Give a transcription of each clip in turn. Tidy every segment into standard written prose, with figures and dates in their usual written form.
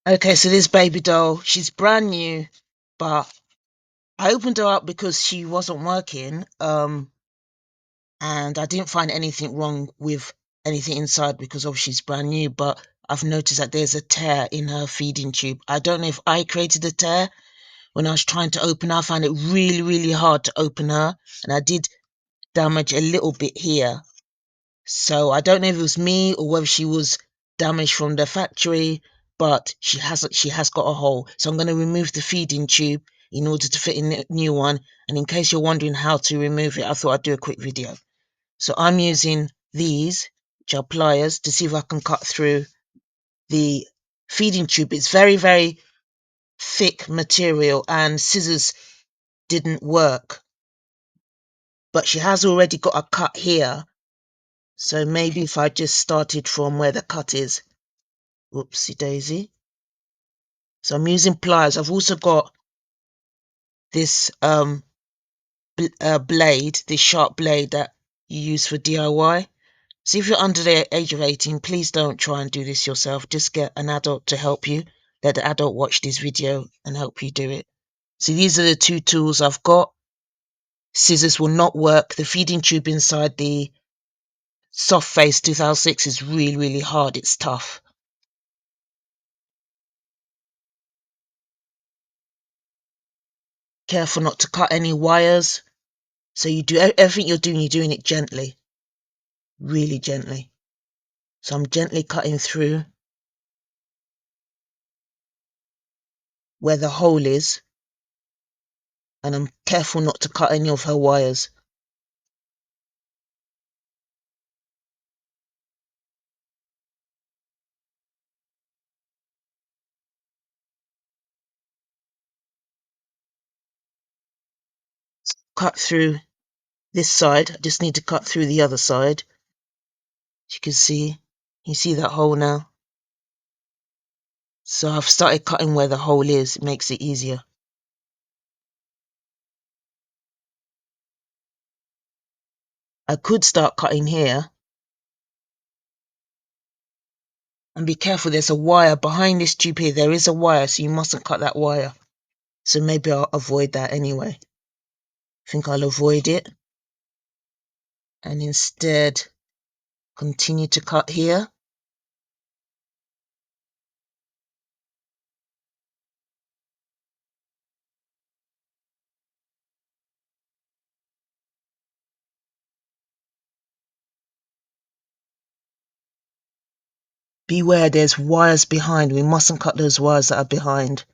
Okay, so this baby doll, she's brand new, but I opened her up because she wasn't working, and I didn't find anything wrong with anything inside because obviously she's brand new, but I've noticed that there's a tear in her feeding tube. I don't know if I created the tear when I was trying to open her. I found it really, really hard to open her, and I did damage a little bit here. So I don't know if it was me or whether she was damaged from the factory, but she has got a hole. So I'm going to remove the feeding tube in order to fit in the new one. And in case you're wondering how to remove it, I thought I'd do a quick video. So I'm using these, which are pliers, to see if I can cut through the feeding tube. It's very, very thick material and scissors didn't work. But she has already got a cut here. So maybe if I just started from where the cut is. Whoopsie daisy. So I'm using pliers. I've also got this blade, this sharp blade that you use for DIY. So if you're under the age of 18, please don't try and do this yourself. Just get an adult to help you. Let the adult watch this video and help you do it. So these are the two tools I've got. Scissors will not work. The feeding tube inside the soft face 2006 is really, really hard. It's tough. Careful not to cut any wires. So you do everything you're doing it gently, really gently. So I'm gently cutting through where the hole is, and I'm careful not to cut any of her wires. Cut through this side. I just need to cut through the other side. As you can see, you see that hole now? So I've started cutting where the hole is. It makes it easier. I could start cutting here. And be careful, there's a wire behind this tube here. There is a wire, so you mustn't cut that wire. So maybe I'll avoid that anyway. I think I'll avoid it. And instead, continue to cut here. Beware, there's wires behind. We mustn't cut those wires that are behind.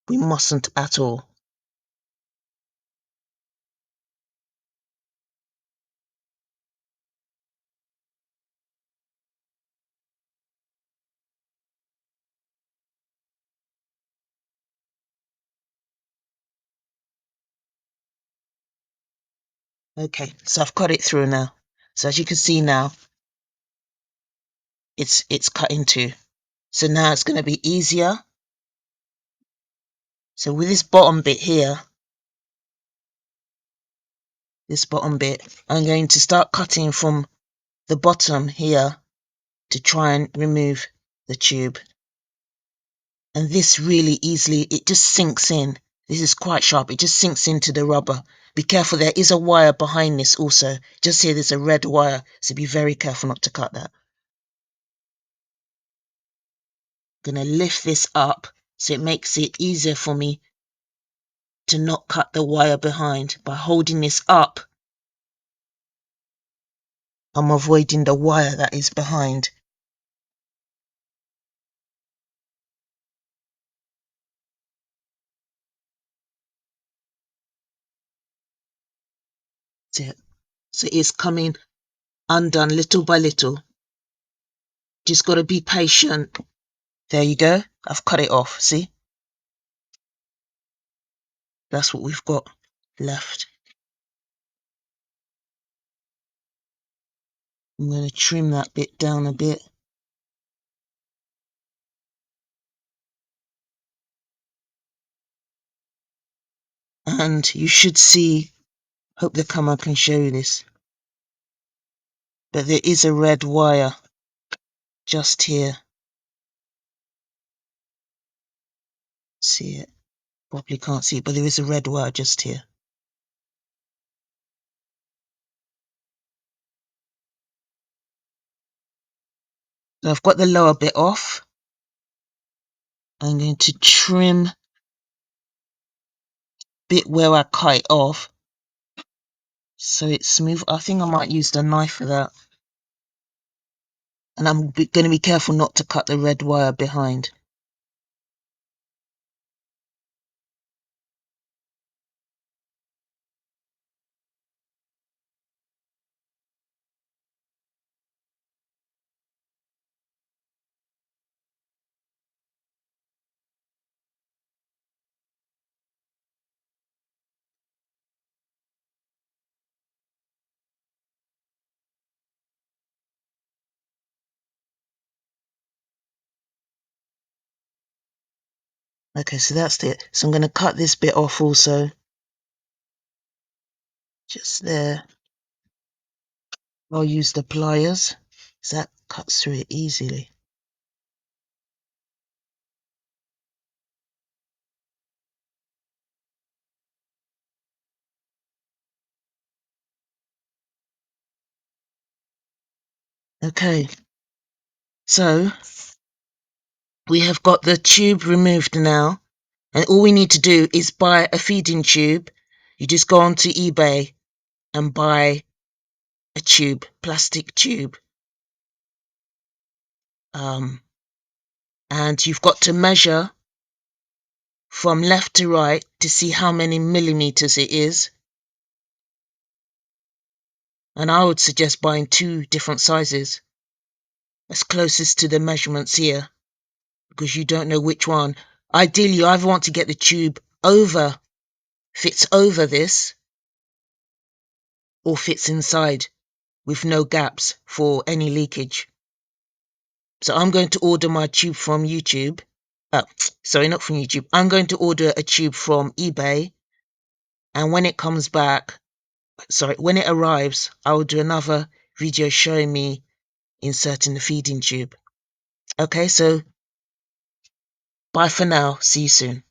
We mustn't at all. Okay, so I've cut it through now. So as you can see now, it's cut into. So now it's going to be easier. So with this bottom bit here, this bottom bit, I'm going to start cutting from the bottom here to try and remove the tube. And this really easily, it just sinks in. This is quite sharp. It just sinks into the rubber. Be careful, there is a wire behind this also. Just here, there's a red wire. So be very careful not to cut that. I'm going to lift this up so it makes it easier for me to not cut the wire behind. By holding this up, I'm avoiding the wire that is behind. So it's coming undone little by little. Just got to be patient. There you go. I've cut it off. See? That's what we've got left. I'm going to trim that bit down a bit. And you should see, hope the camera can show you this, but there is a red wire just here. see it. Probably can't see it, but there is a red wire just here. So I've got the lower bit off. I'm going to trim bit where I cut it off so it's smooth. I think I might use the knife for that. And I'm going to be careful not to cut the red wire behind. Okay, so that's it. So I'm going to cut this bit off also. Just there. I'll use the pliers, so that cuts through it easily. Okay, so we have got the tube removed now, and all we need to do is buy a feeding tube. You just go onto eBay and buy a tube, plastic tube. And you've got to measure from left to right to see how many millimeters it is. And I would suggest buying 2 different sizes, as closest to the measurements here, because you don't know which one. Ideally, you either want to get the tube fits over this, or fits inside with no gaps for any leakage. So I'm going to order my tube from YouTube. Sorry, not from YouTube. I'm going to order a tube from eBay. And when it comes back, when it arrives, I will do another video showing me inserting the feeding tube. Okay, so bye for now. See you soon.